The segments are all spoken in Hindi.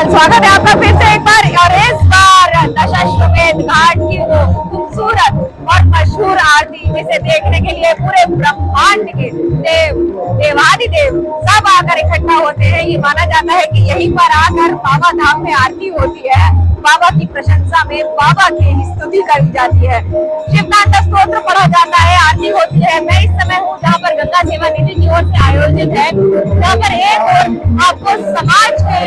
नमस्कार, स्वागत है आपका फिर से एक बार। और इस बार दशाश्वमेध घाट की वो खूबसूरत और मशहूर आरती जिसे देखने के लिए पूरे ब्रह्मांड के देवादिदेव सब आकर इकट्ठा होते हैं। ये माना जाता है कि यहीं पर आकर बाबा धाम में आरती होती है, बाबा की प्रशंसा में बाबा की स्तुति करी जाती है, शिवतांडव स्तोत्र पढ़ा जाता है, आरती होती है। मैं इस समय हूँ जहाँ पर गंगा सेवा निधि की ओर से आयोजित है, जहाँ पर एक और आपको समाज के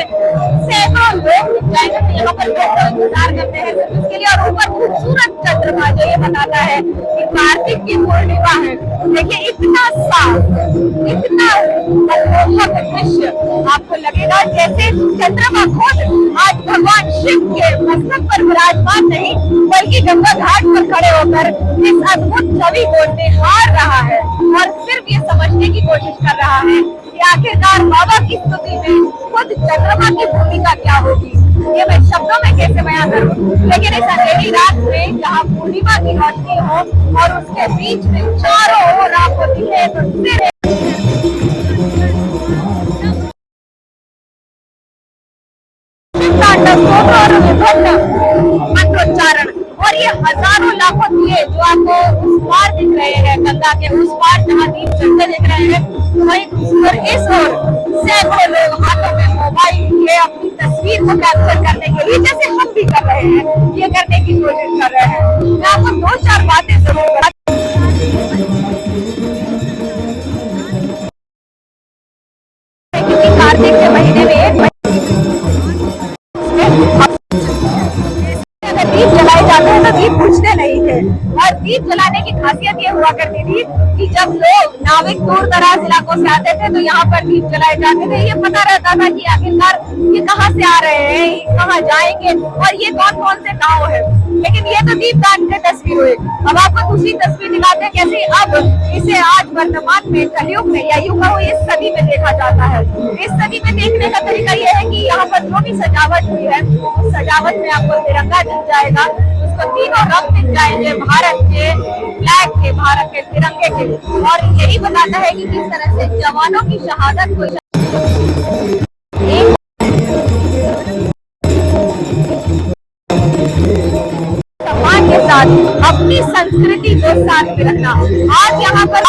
सैकड़ों लोग जाएंगे तो यहाँ पर इंतजार करते हैं उसके लिए। और ऊपर खूबसूरत चंद्रमा जो ये बताता है कि कार्तिक की पूर्णिमा है। देखिए इतना साफ, इतना मनमोहक दृश्य आपको लगेगा जैसे चंद्रमा खुद आज भगवान शिव के मस्तक पर विराजमान नहीं बल्कि गंगा घाट पर खड़े होकर इस अद्भुत छवि को निहार रहा है और सिर्फ ये समझने की कोशिश कर रहा है कि आखिरकार बाबा की स्तुति में खुद चंद्रमा की भूमिका क्या होगी। ये मैं शब्दों में कैसे बयां करूं, लेकिन इस अंधेरी रात में जहाँ पूर्णिमा की रोशनी हो और उसके बीच में चारों ओर आपको दिखे तो और विभिन्न मंत्रोच्चारण और ये हजारों लाखों दिए जो आपको उस पार दिख रहे हैं, गंगा के उस पार जहाँ दीप जलते दिख रहे हैं, वहीं और इस ओर सैकड़ों लोग हाथों में मोबाइल लिए अपनी तस्वीर को कैप्चर करने के लिए, जैसे हम भी कर रहे हैं, ये करने की कोशिश कर रहे हैं। मैं आपको दो चार बातें जरूर क्योंकि कार्तिक के महीने में एक दीप जलाए जाते हैं तो दीप बुझते नहीं थे। और दीप जलाने की खासियत ये हुआ करती थी कि जब लोग नाविक दूर दराज इलाकों से आते थे तो यहाँ पर दीप जलाए जाते थे। ये पता रहता था कि आखिरकार ये कहाँ से आ रहे हैं, कहाँ जाएंगे और ये कौन कौन से गाँव है। लेकिन ये तो दीपदान की तस्वीर हुई। अब आपको दूसरी तस्वीर दिखाते हैं कैसे अब इसे आज वर्तमान में कलयुग में या यूं कहो इस सदी में देखा जाता है। इस सदी में देखने का तरीका यह है कि यहाँ पर जो भी सजावट हुई है उस सजावट में आपको तिरंगा दिख जाएगा, उसको तीनों रंग दिख जाएंगे, भारत के फ्लैग के, भारत के तिरंगे के। और यही बताता है कि किस तरह से जवानों की शहादत को सम्मान के साथ अपनी संस्कृति को साथ में रखना। आज यहाँ पर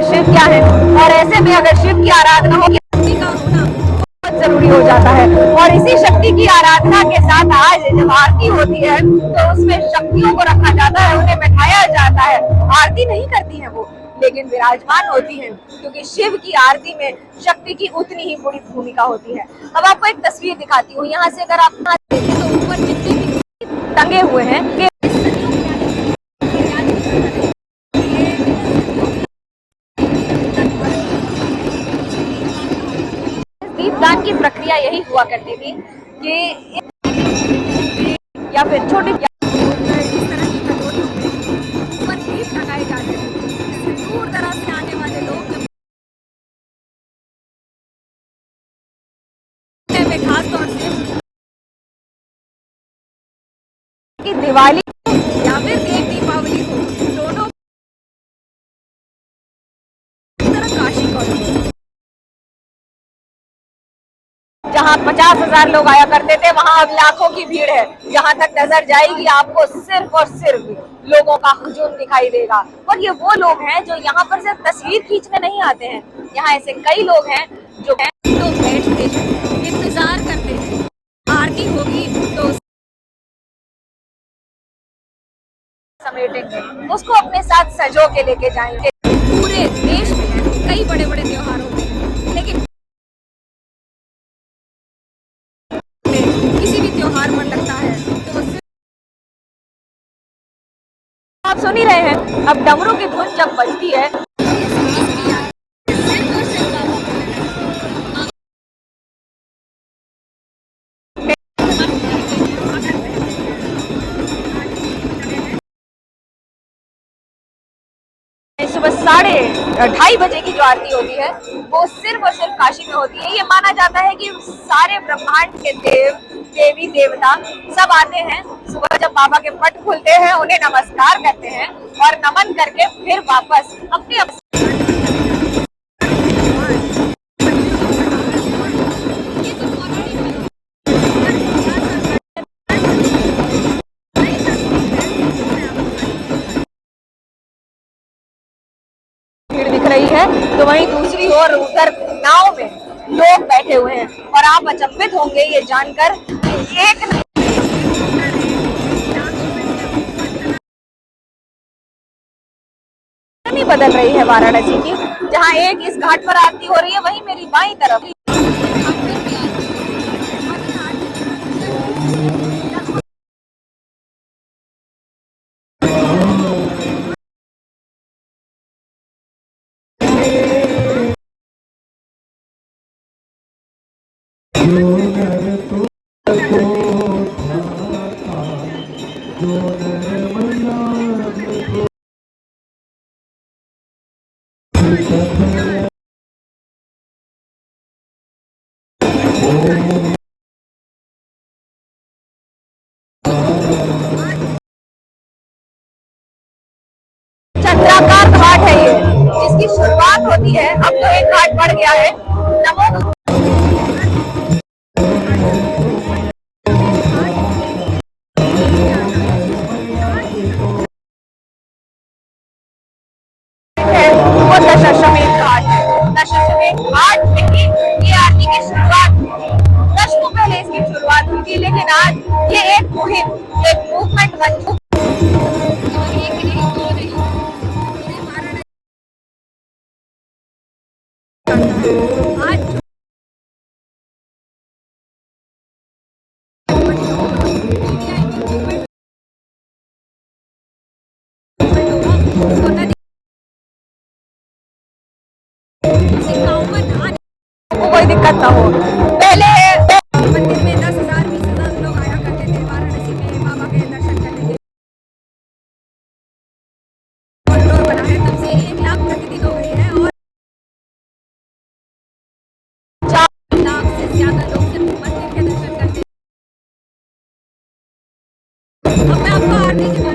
शिव क्या है, और ऐसे में अगर शिव की आराधना होगी का होना बहुत जरूरी हो जाता है। और इसी शक्ति की आराधना के साथ आज जब आरती होती है तो उसमें शक्तियों को रखा जाता है, उन्हें बैठाया जाता है। आरती नहीं करती है वो, लेकिन विराजमान होती है, क्योंकि शिव की आरती में शक्ति की उतनी ही बड़ी भूमिका होती है। अब आपको एक तस्वीर दिखाती हूँ। यहाँ से अगर आप देखें तो ऊपर जितने भी टंगे हुए हैं दीपदान की प्रक्रिया यही हुआ करती थी कि या फिर छोटे इस तरह की कटोरियों में ऊपर दीप लगाए जाते थे। दूर दराज से आने वाले लोग खास तौर से कि दिवाली या फिर एक दीपावली को दोनों तरह काशी को जहाँ 50,000 लोग आया करते थे वहां अब लाखों की भीड़ है। जहां तक नजर जाएगी आपको सिर्फ और सिर्फ लोगों का हुजूम दिखाई देगा। और ये वो लोग हैं जो यहाँ पर सिर्फ तस्वीर खींचने नहीं आते हैं, यहाँ ऐसे कई लोग हैं जो तो बैठते हैं, इंतजार करते हैं, आरती होगी तो समेटेंगे, उसको अपने साथ सजो के लेके जाएंगे। पूरे देश में कई बड़े बड़े त्योहारों में, लेकिन किसी भी त्योहार पर लगता है तो आप सुन ही रहे हैं। अब डमरू की धुन जब बजती है सुबह 2:30 बजे की जो आरती होती है वो सिर्फ और सिर्फ काशी में होती है। ये माना जाता है कि सारे ब्रह्मांड के देव देवी देवता सब आते हैं सुबह जब बाबा के पट खुलते हैं उन्हें नमस्कार करते हैं और नमन करके फिर वापस अपने भीड़ दिख रही है, तो वहीं दूसरी ओर उधर नाव में लोग बैठे हुए हैं और आप अचंभित होंगे ये जानकर एक नहीं बदल रही है वाराणसी की, जहां एक इस घाट पर आरती हो रही है वहीं मेरी बाईं तरफ चंद्राकार घाट है ये, जिसकी शुरुआत होती है, अब तो एक घाट बढ़ गया है, नमो वो दशाश्वमेध घाट है। दशाश्वमेध घाट में ही ये आरती की शुरुआत दशकों पहले इसकी शुरुआत हुई थी, लेकिन आज ये एक मुहिम, एक मूवमेंट बन चुकी को कोई दिक्कत ना हो। पहले मंदिर में 10,000 20,000 लोग आया करते थे वाराणसी में बाबा के दर्शन करने के लिए। कॉरिडोर बना है, तब से 1 लाख प्रतिदिन हो गई है और 4 लाख से ज्यादा लोग सिर्फ मंदिर के दर्शन करते हैं। अब मैं आपको आरती की बात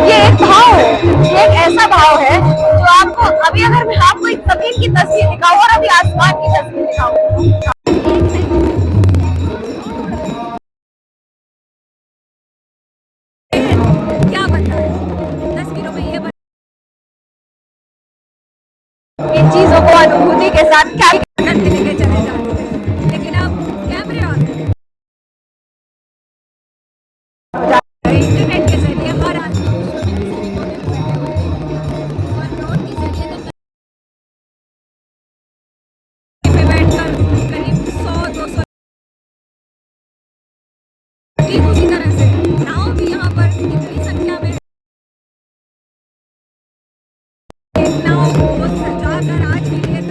ये एक भाव है, ये एक ऐसा भाव है जो आपको अभी अगर मैं आपको एक जमीन की तस्वीर दिखाऊं और अभी आसमान की तस्वीर दिखाऊं, क्या बनता है 10 किलो में ये इन चीजों को अनुभूति के साथ क्या करके लेके चले जाते थे, लेकिन अब कैमरे आ गए, इंटरनेट के जरिए हर आदमी और ड्रोन के जरिए तो पे बैठकर करीब 100-200 ठीक उसी तरह से नाव भी यहाँ पर इतनी संख्या में एक नाव को सजाकर आज के लिए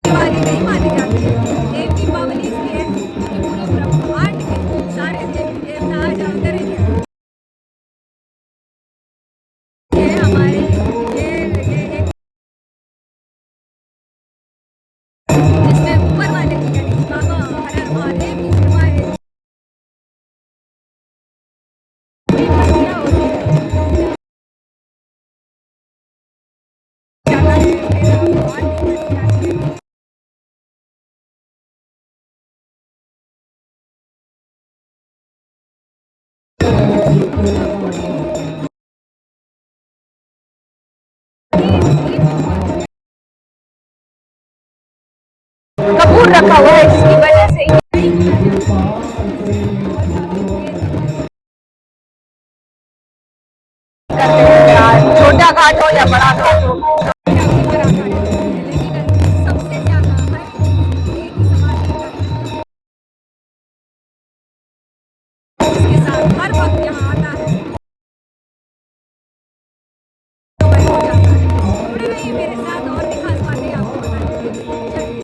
दीवाली नहीं मानी जाती है। देव दीपावली इसलिए क्योंकि पूरे ब्रह्मांड के सारे देवी देवता आज आते रहेंगे। ये हमारे ये एक जिसमें ऊपर वाले की यानी बाबा हर हर महादेव की कृपा है। क्या होती है जाता है मेरा भगवान नहीं जाती है। कपूर रखा हुआ है, जिसकी वजह से छोटा घाट हो या बड़ा घाट हो, सबसे ज्यादा एक ही समाज इसके साथ हर वक्त यहाँ आता है। मेरे साथ और भी खास बातें आपको बताएंगे। चलिए।